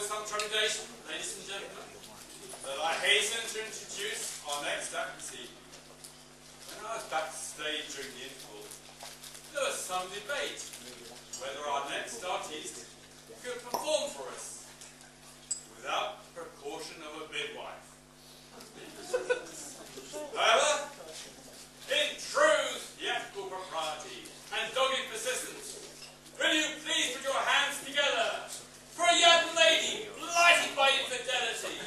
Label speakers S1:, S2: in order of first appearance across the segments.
S1: with some trepidation, ladies and gentlemen, that I hasten to introduce our next actee. When I was backstage during the interval, there was some debate whether our next artiste could perform for us without precaution of a midwife. However, in true theatrical propriety and dogged persistence, will you please put your hands together for a young lady blighted by infidelity,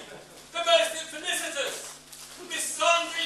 S1: the most infelicitous, Miss Sandra.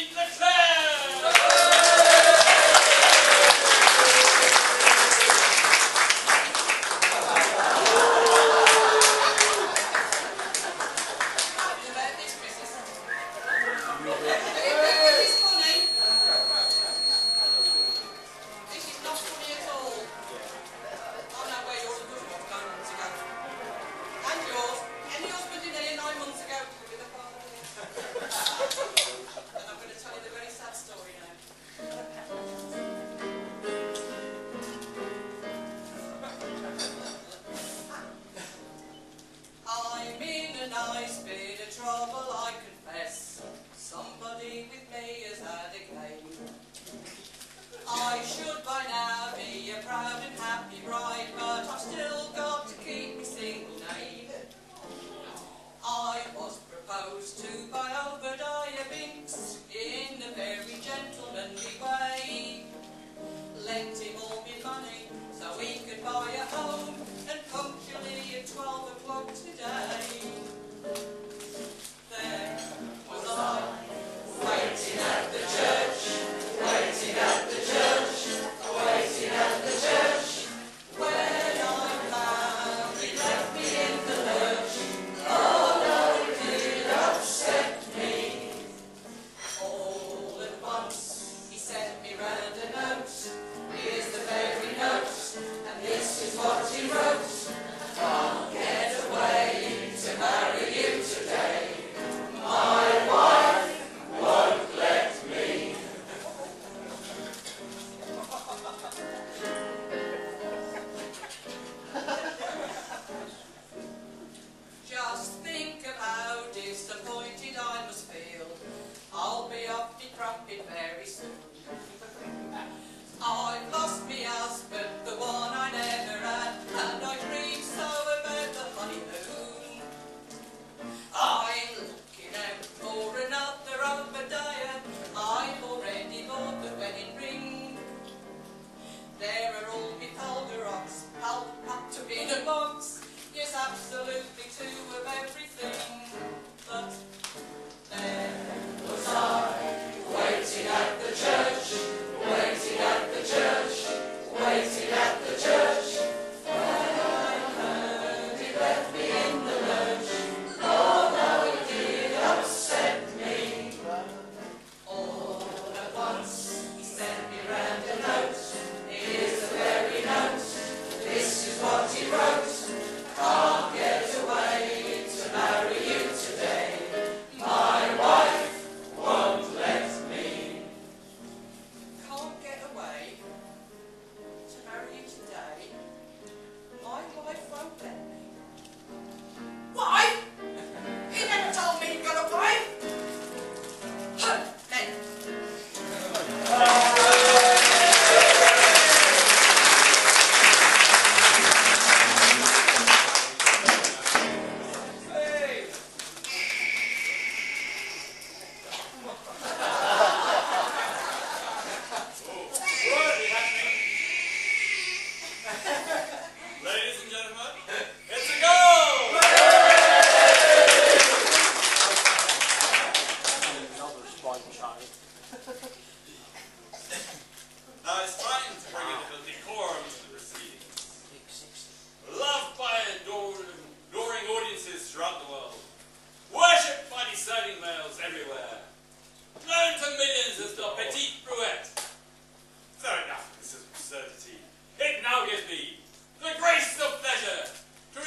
S1: It now gives me the grace of pleasure to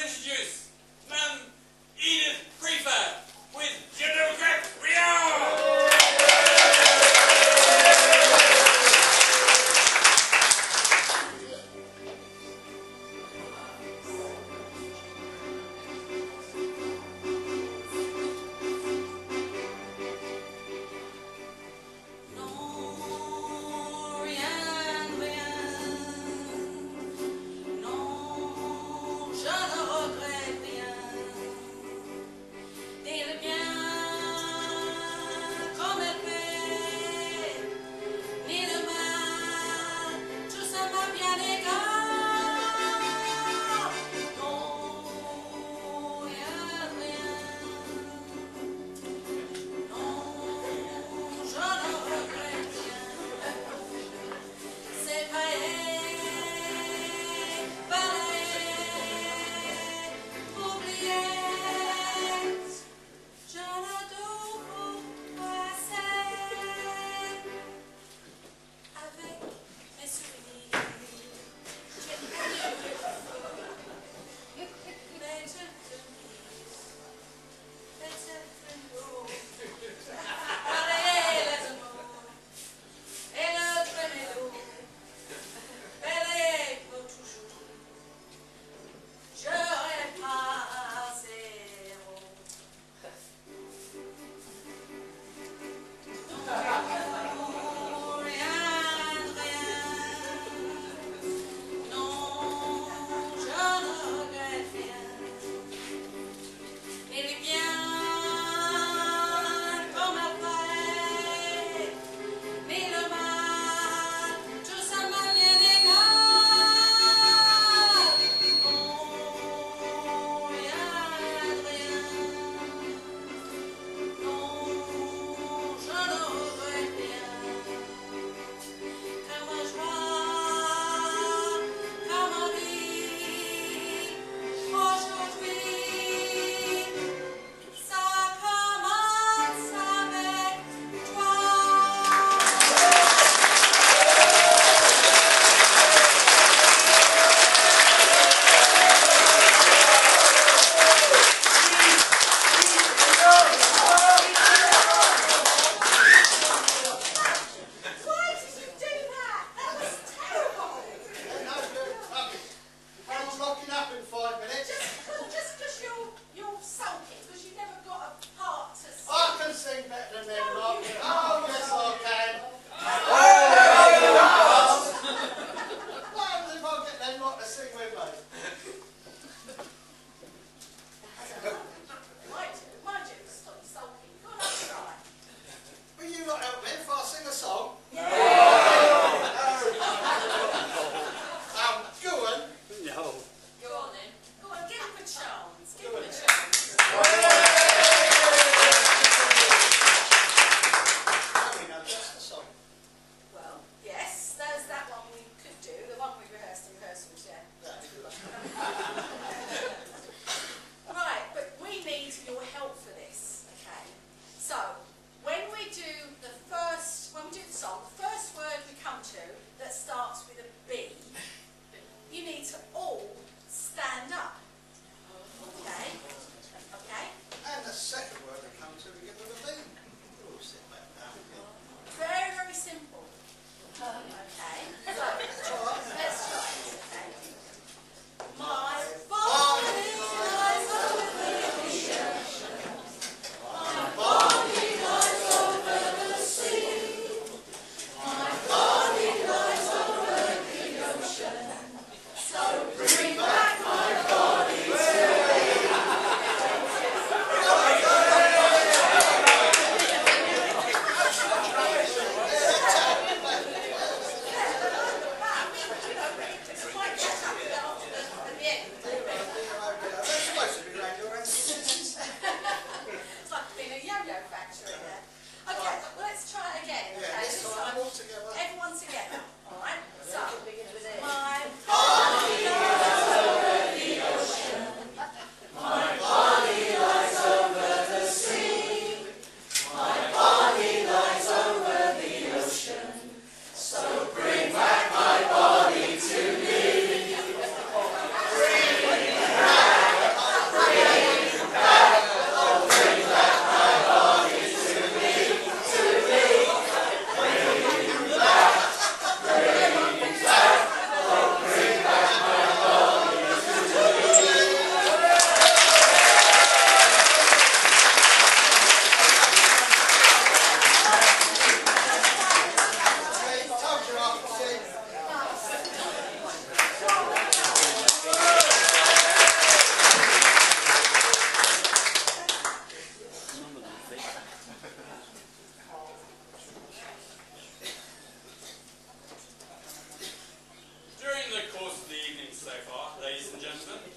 S1: gentlemen,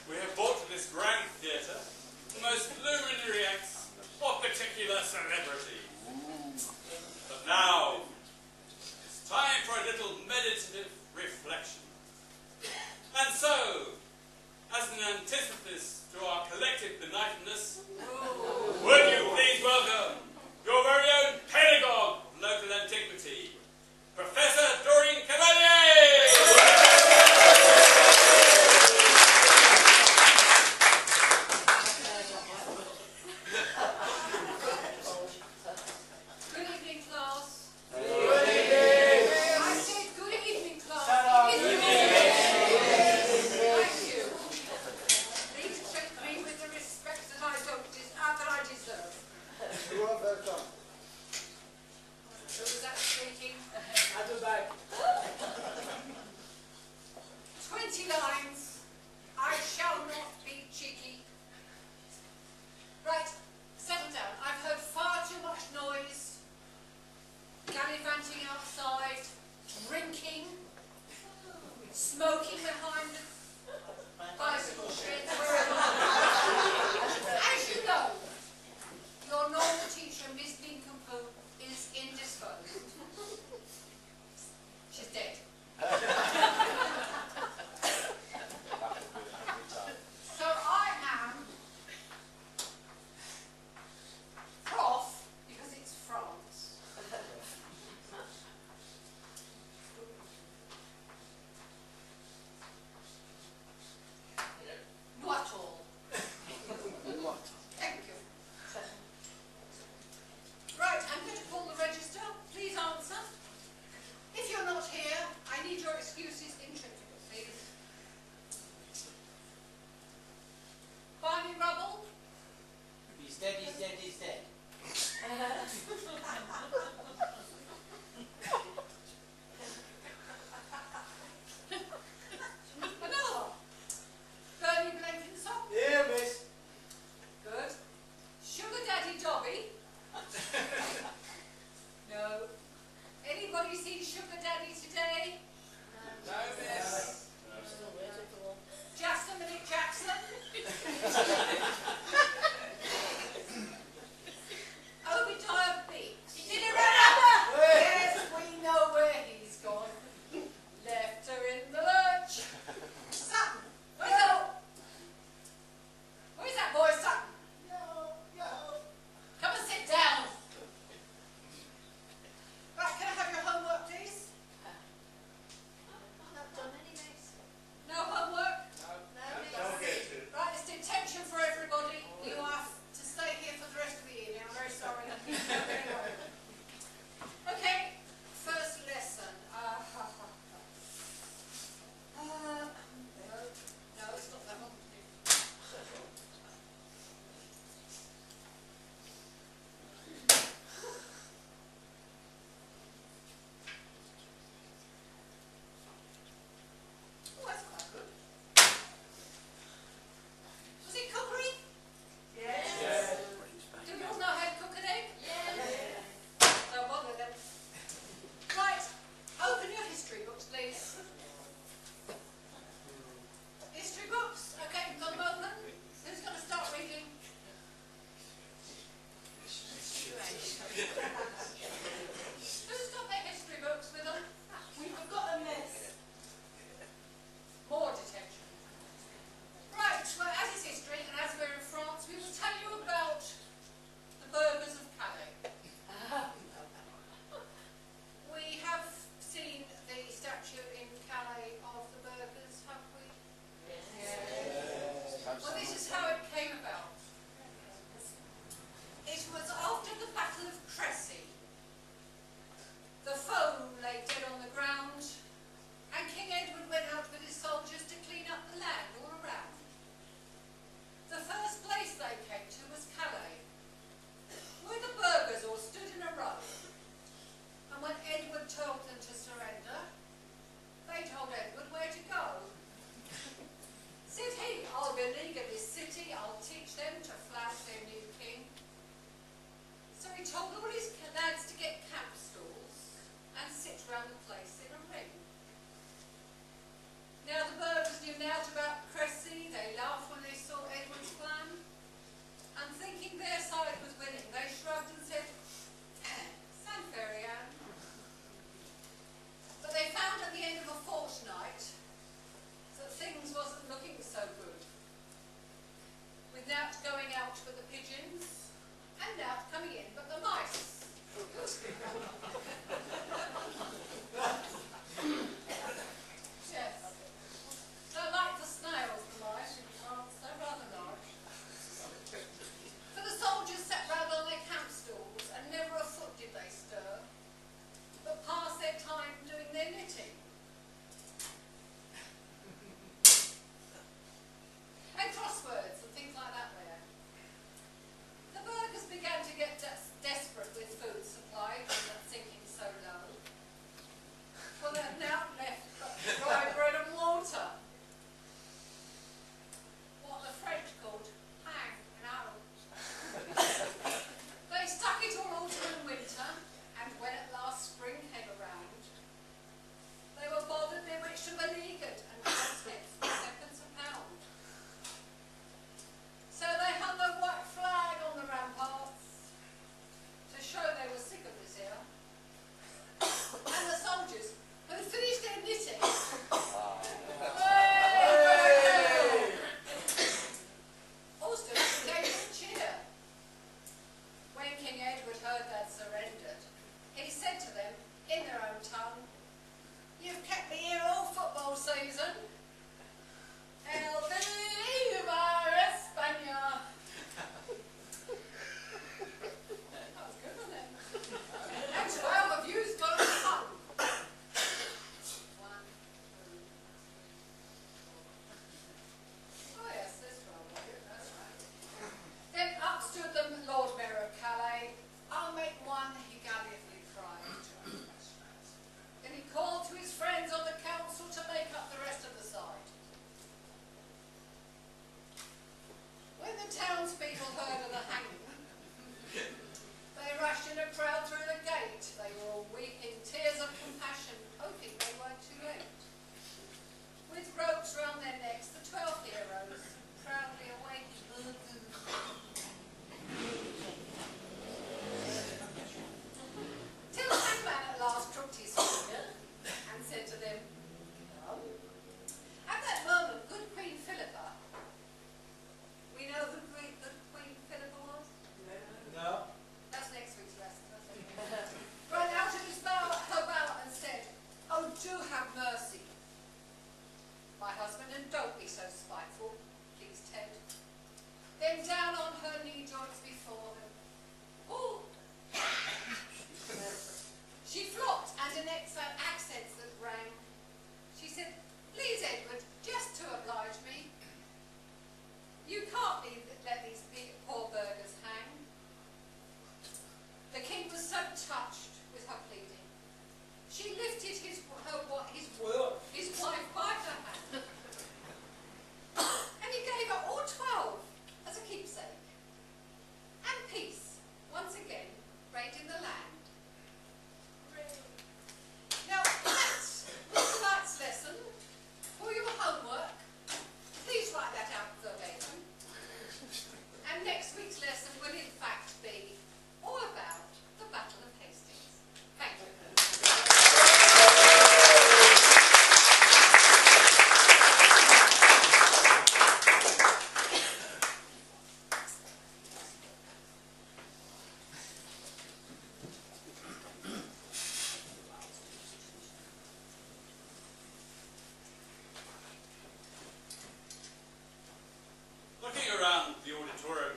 S1: we have brought to this grand theatre the most luminary acts of particular celebrity. But now, it's time for a little meditative reflection. And so, as an antithesis to our collective benightedness, would you please welcome your very own pedagogue of local antiquity, Professor Doreen
S2: Now the burghers knew naught about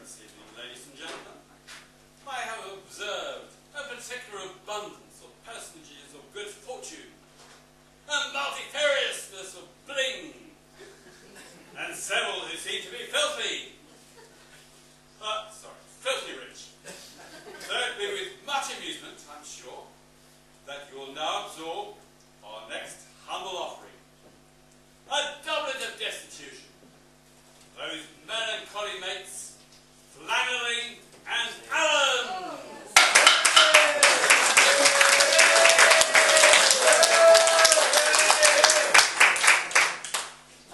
S1: this evening, ladies and gentlemen. I have observed a particular abundance of personages of good fortune, a multifariousness of bling, and several who seem to be filthy. Filthy rich. So it'll be with much amusement, I'm sure, that you will now absorb our next humble offering. A doublet of destitution. Those melancholy mates, Flannery and Allen!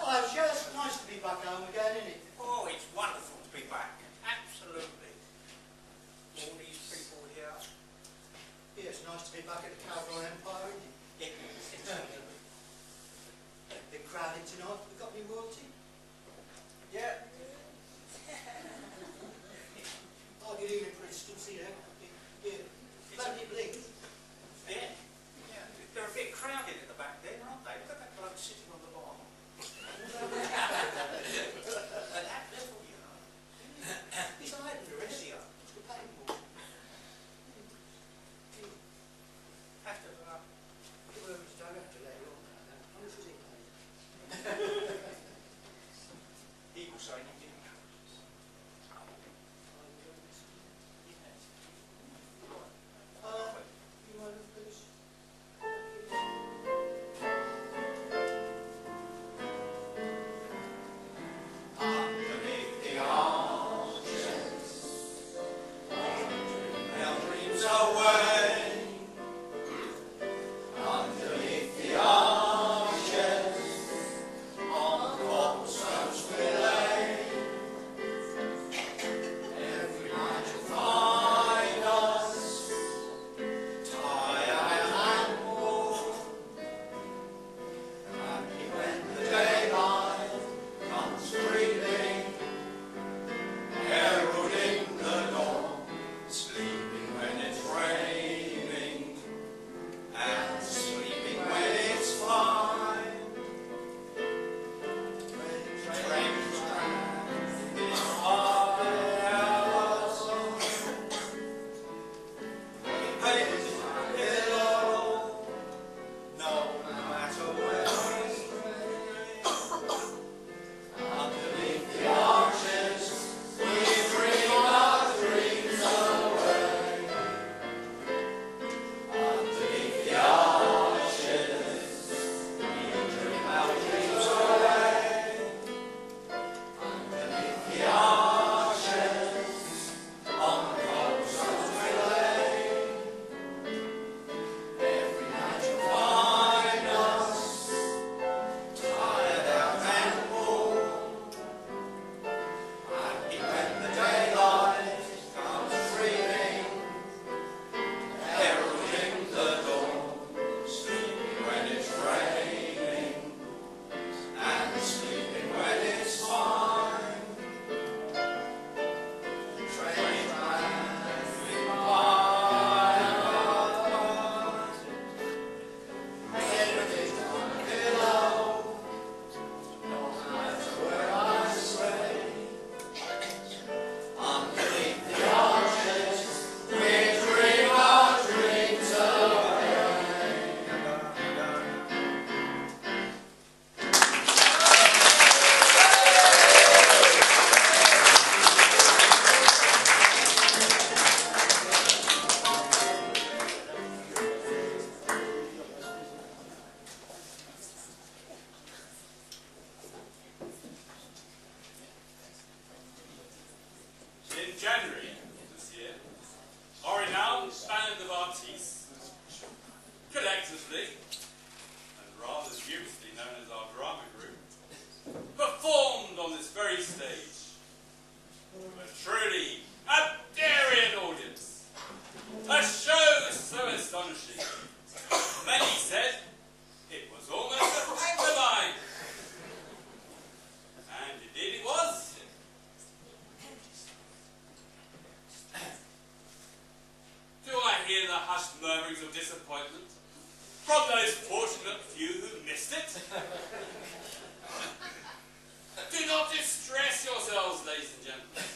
S2: Oh, it's just nice to be back home again, isn't it?
S3: Oh, it's wonderful to be back. Absolutely. All these people here.
S2: Yeah, it's nice to be back at the Cavron Empire, isn't it? Big crowded tonight. We got any royalty?
S3: Yeah.
S2: Oh, good evening, Princeton. See you. Yeah. Plenty of bling.
S3: Yeah. Yeah. They're a bit crowded at the back there, aren't they? Look at that bloke sitting on the bar. At that level, you know.
S2: He's hiding the rest.
S3: Delia.
S2: We're paying more.
S3: Have to
S2: Well, we don't have to later on. How much was it paid?
S3: He will say you didn't.
S2: You mind if please?
S4: Underneath the arches, our dreams away. Underneath the arches, on the cobblestones we lay. Every night you'll find us, tired and worn. Happy when the daylight comes creeping, heralding the dawn, sleeping when it's raining, and sleeping when it's fine. Trains this heartless song. Papers in my pillow, no matter where we stray. Underneath the arches, we dream our dreams away. Underneath the arches, we dream our dreams away. Underneath the arches, on the cobblestones we lay. Every night you'll find us, tired out and worn. Happy when the daylight comes streaming, heralding the dawn, sleeping when it's raining, and sleeping when it's fine. Trains passing by us, everything's on a pillow, no matter where I stray. Underneath the arches, we dream our dreams away.
S1: In January this year, our renowned band of artistes, collectively, and rather humorously known as our drama group, performed on this very stage to a truly Abderian audience. A show so astonishing, many said it was almost a pantomime. And indeed it was. Do I hear the hushed murmurings of disappointment from those fortunate few who missed it? Do not distress yourselves, ladies and gentlemen.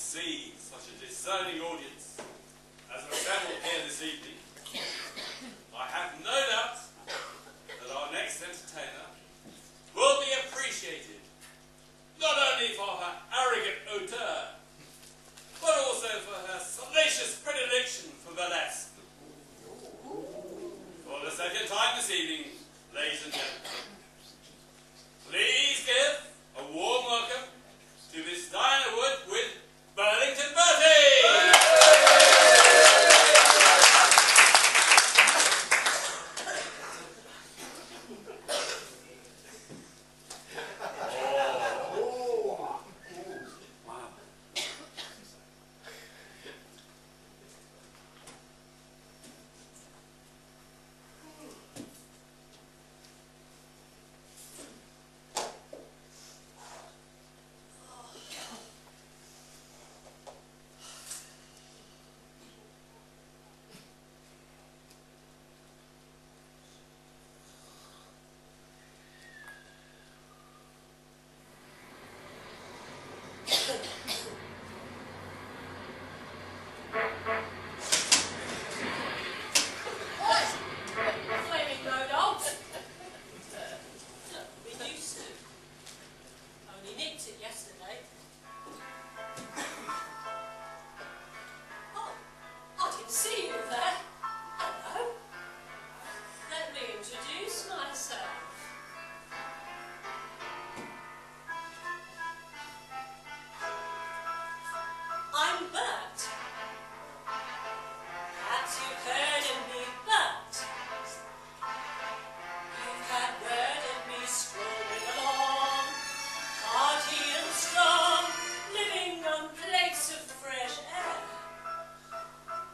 S1: see such a discerning audience as assembled here this evening, I have no doubt that our next entertainer will be appreciated, not only for her arrogant hauteur, but also for her salacious predilection for burlesque. For the second time this evening, ladies and gentlemen, please give a warm welcome to Miss Diane Wood with Burlington Bertie!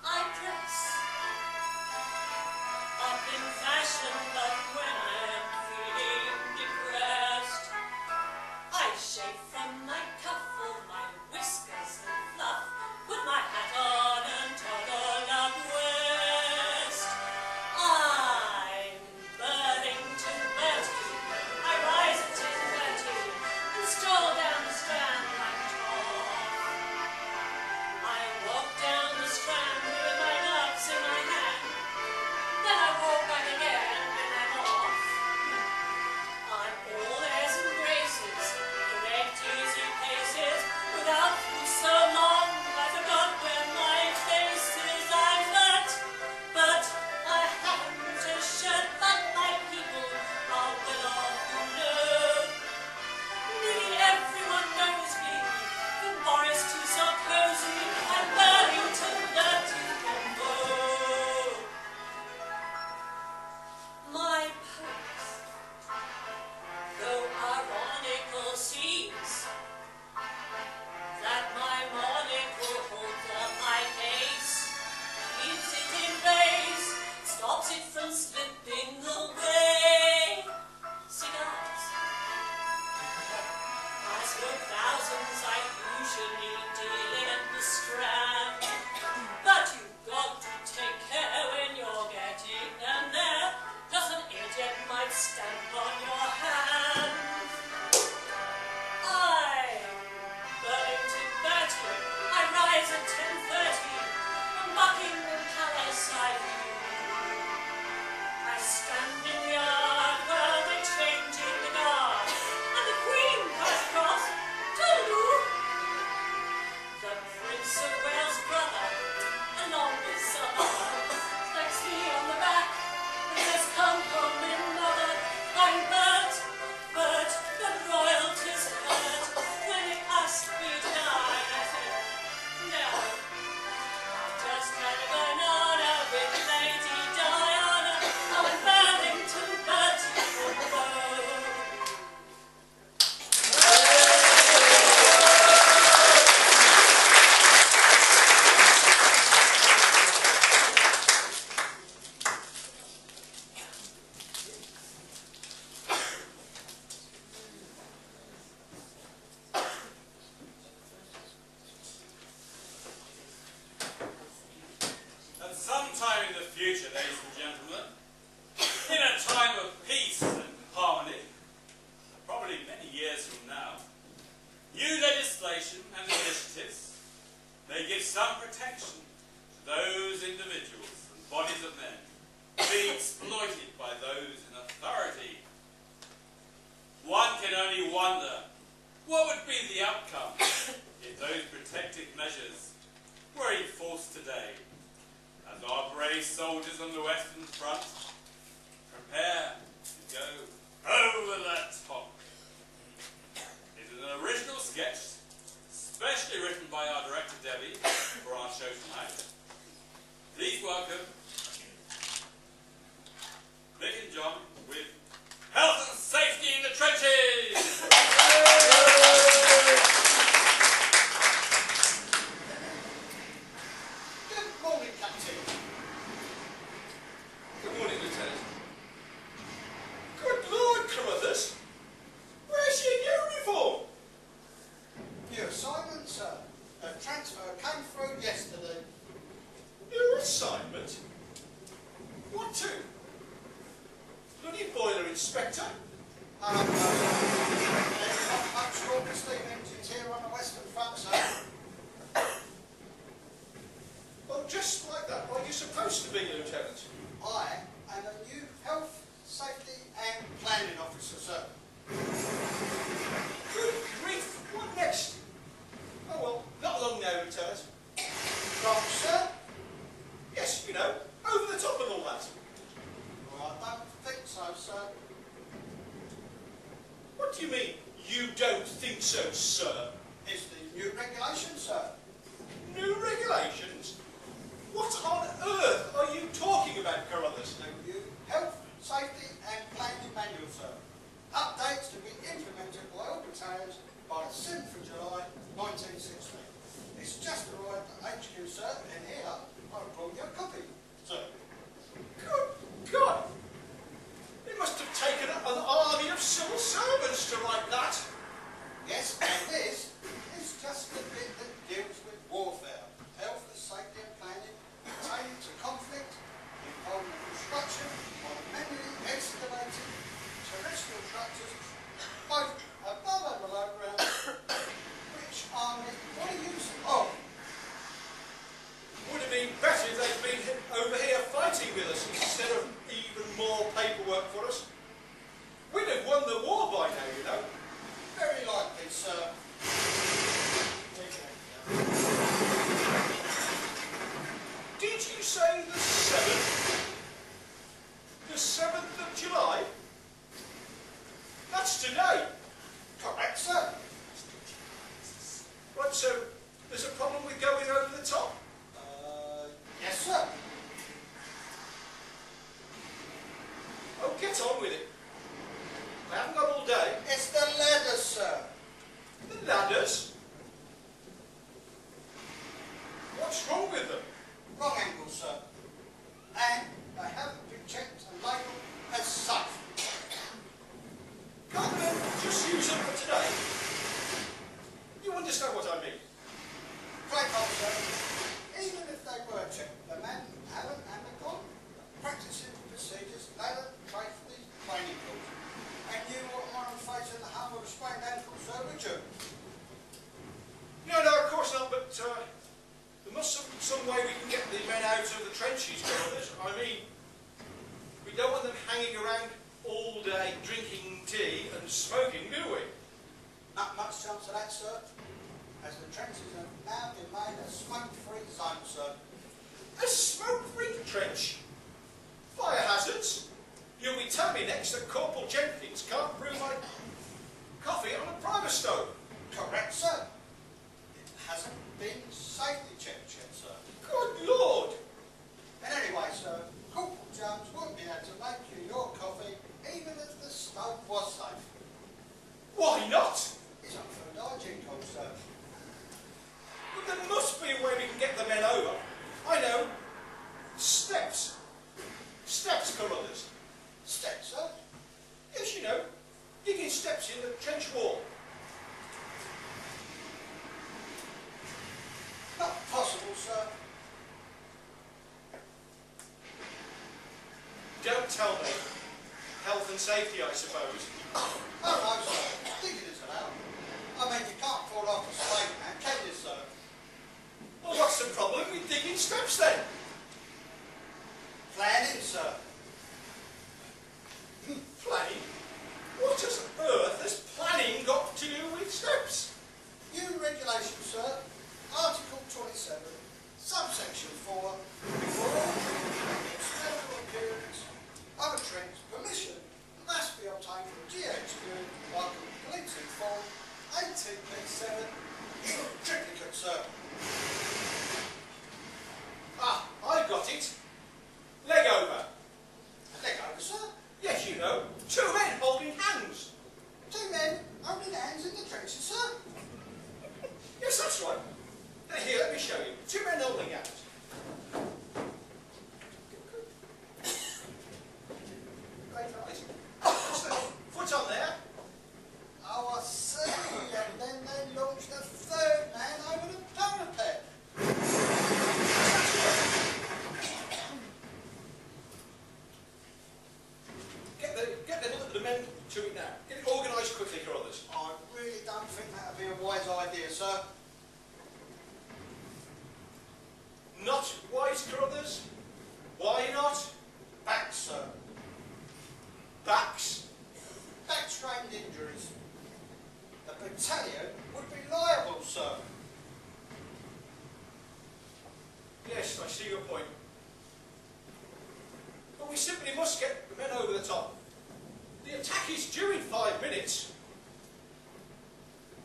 S5: I dress
S1: some protection to those individuals and bodies of men being exploited by those in authority. One can only wonder what would be the outcome if those protective measures were enforced today, as our brave soldiers on the Western Front prepare to go over the top. It is an original sketch, specially written by our director Debbie for our show tonight. Please welcome Mick and John with Health and Safety in the Trenches!
S2: Good morning, Captain.
S5: Good morning, Lieutenant. Good Lord, Carruthers! Where's your uniform?
S2: New assignment, sir. A transfer came through yesterday.
S5: Your assignment? What to? Bloody boiler inspector?
S2: Not much wrong with steam engines here on the Western Front, sir.
S5: Well, just like that, what are you supposed to be, Lieutenant?
S2: I am a new health, safety and planning officer, sir.
S5: Good grief! What next? Oh well, not long now, Lieutenant.
S2: Wrong, sir?
S5: Yes, you know, over the top and all that.
S2: Well, I don't think so, sir.
S5: What do you mean, you don't think so, sir?
S2: It's the new regulation, sir.
S5: New regulations? What on earth are you talking about, Carruthers?
S2: The new health, safety and planning manual, sir. Updates to be implemented by all battalions by the 7th of July 1916. It's just arrived at HQ, sir, and here I brought you a copy, sir.
S5: Good God! It must have taken an army of civil servants to write that.
S2: Yes, and this is just the bit that deals with warfare, health, safety and planning pertaining to conflict involving the construction of manually excavated terrestrial structures, both above and below ground, which army what are you using? Oh,
S5: Would have been better if they'd been over here fighting with us instead of even more paperwork for us. We'd have won the war by now, you know.
S2: very likely, sir.
S5: Did you say the 7th? The 7th of July? That's today.
S2: Correct, sir.
S5: Right, so there's a problem with going over the top.
S2: Yes, sir.
S5: Oh, get on with it. I haven't got all day.
S2: It's the ladders, sir.
S5: The ladders? What's wrong with them?
S2: Wrong angle, sir. And they haven't been checked and labelled as safe.
S5: Can't they just use them for today? You understand what I mean?
S2: Great old sir. Even if they were checked, the men haven't undergone practicing procedures, ladder, safety, training course. And you wouldn't want them facing the harm of a sprained ankle, sir, would you?
S5: No, of course not, but there must be some way we can get the men out of the trenches, brothers. I mean, we don't want them hanging around all day drinking tea and smoking, do we?
S2: Not much chance of that, sir, as the trenches have now been made a smoke-free zone, sir.
S5: A smoke-free trench? Fire hazards? You'll be telling me next that Corporal Jenkins can't brew my coffee on a private stove.
S2: Correct, sir. It hasn't been safety checked yet, sir.
S5: Good Lord!
S2: And anyway, sir, Corporal Jones wouldn't be able to make you your coffee even if the stove was safe.
S5: Why not?
S2: It's up for a hygiene call, sir.
S5: But there must be a way we can get the men over. I know. Steps. Steps, Carruthers.
S2: Steps, sir?
S5: Yes, you know. Digging steps in the trench wall.
S2: Not possible, sir.
S5: Don't tell me. Health and safety, I suppose.
S2: Oh, no, sir. Digging is allowed. I mean, you can't fall off a slave man, can you, sir?
S5: Well, what's with steps then?
S2: Planning, sir.
S5: Planning? What on earth has planning got to do with steps?
S2: New regulation, sir. Article 27, subsection 4. Before all external appearance of a trench, permission must be obtained from GHQ by completing form 18B7 in triplicate, sir.
S5: Ah, I've got it. Leg over.
S2: Leg over, sir.
S5: Yes, you know. Two men holding hands.
S2: Two men holding hands in the trenches, sir.
S5: Yes, that's right. Now here, let me show you. Two men holding hands. Great eyes. What's the foot on there?
S2: Oh, I see. And then they launched a third man over the parapet.
S5: Get the men to it now. Get it organised quickly, Carruthers.
S2: I really don't think that would be a wise idea, sir.
S5: Not wise, Carruthers? Why not?
S2: Backs, sir.
S5: Backs?
S2: Back-strained injuries. The battalion would be liable, sir.
S5: Yes, I see your point. But we simply must get the men over the top. The attack is due in 5 minutes.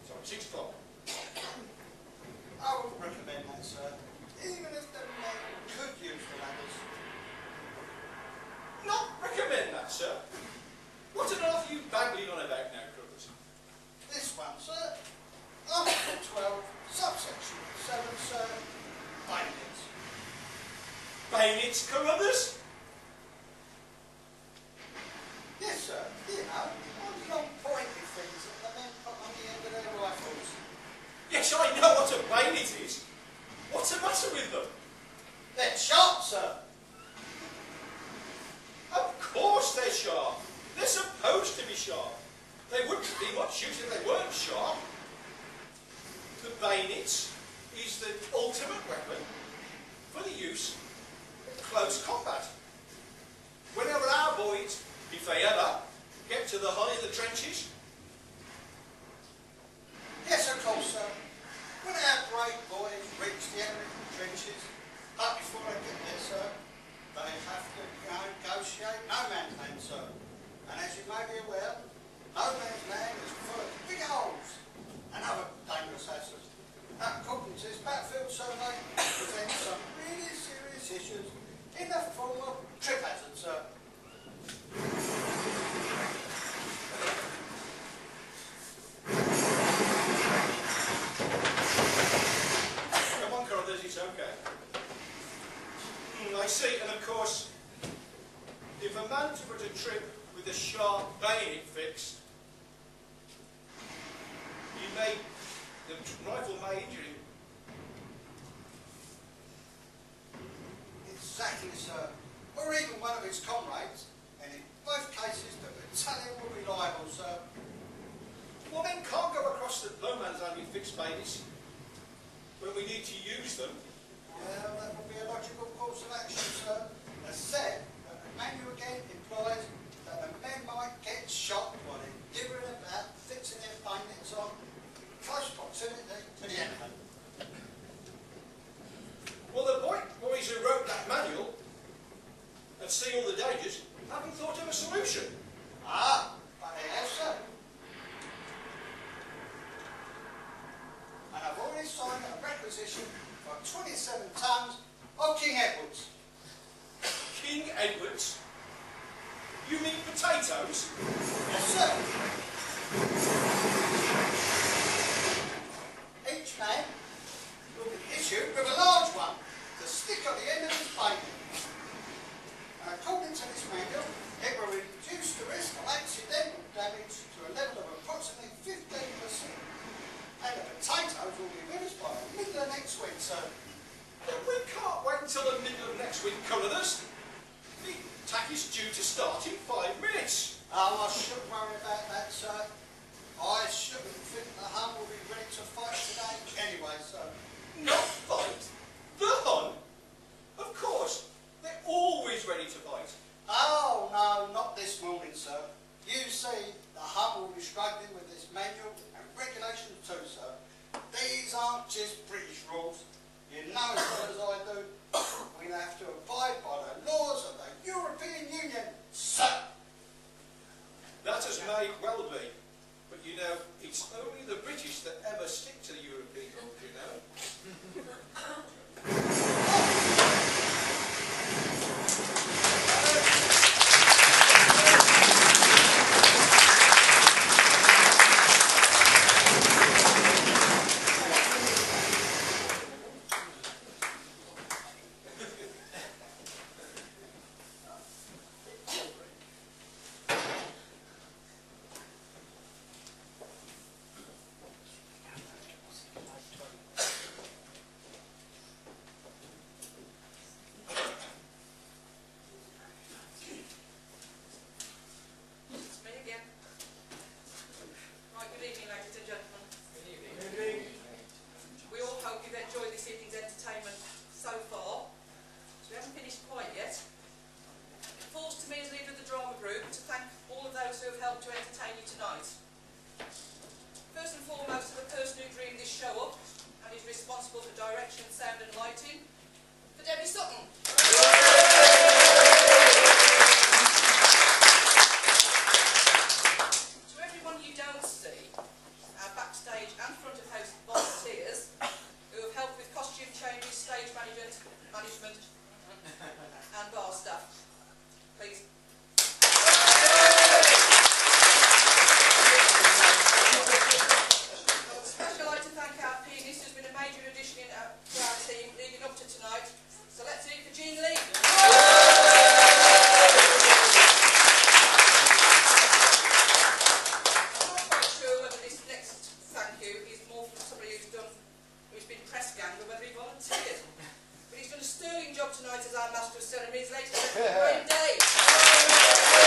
S5: Sorry, 6 o'clock.
S2: I wouldn't recommend that, sir. Even if the men could use the ladders.
S5: Not recommend that, sir. What on earth are you babbling on about now, Carruthers?
S2: This one, sir. Article 12, subsection 7, sir. Bayonets.
S5: Bayonets, Carruthers?
S2: Yes, sir. You know, those long pointy things that the men put on the end of their rifles.
S5: Yes, I know what a bayonet is. What's the matter with them?
S2: They're sharp, sir.
S5: Of course they're sharp. They're supposed to be sharp. They wouldn't be much use if they weren't sharp. The bayonet is the ultimate weapon for the use in close combat. Whenever our boys, if they ever, get to the height of the trenches.
S2: Yes, of course, sir. When our brave boys reach the enemy trenches, but before they get there, sir, they have to negotiate no man's land, sir. And as you may be aware, no man's land is full of big holes and other dangerous hazards. According to this battlefield survey, presents some really serious issues in the form of trip hazards, sir.
S5: Come on, Carruthers, it's okay. I see, and of course, if a man to put a trip with a sharp bayonet fixed, the rifle may injure him.
S2: Exactly, sir. Or even one of his comrades, and in both cases the battalion will be liable, sir.
S5: Well, men can't go across the low man's land with fixed bayonets when we need to use them.
S2: Well, that would be a logical course of action, sir. As said, the manual again implies that the men might get shot while they're dithering about, fixing their bayonets on in close proximity to the enemy.
S5: Well, the boys who wrote that manual and see all the dangers haven't thought of a solution.
S2: Ah, but they have, sir. And I've already signed a requisition for 27 tons of King Edwards.
S5: King Edwards? You mean potatoes?
S2: Yes, sir. Each man will be issued with a large one to stick on the end of his bayonet. And according to this manual, it will reduce the risk of accidental damage to a level of approximately 15%. And the potatoes will be with us by the middle of next week, sir.
S5: But we can't wait until the middle of next week, Carruthers. The attack is due to start in 5 minutes.
S2: Oh, I shouldn't worry about that, sir. I shouldn't think the Hun will be ready to fight today anyway, sir.
S5: Not fight. The Hun?
S6: management, and bar staff. Please. Especially like to thank our pianist, who's been a major addition to our team leading up to tonight. So let's do it for Jean Lee. Press gang, but whether he volunteered. But he's done a sterling job tonight as our master of ceremonies. Ladies and gentlemen, Day.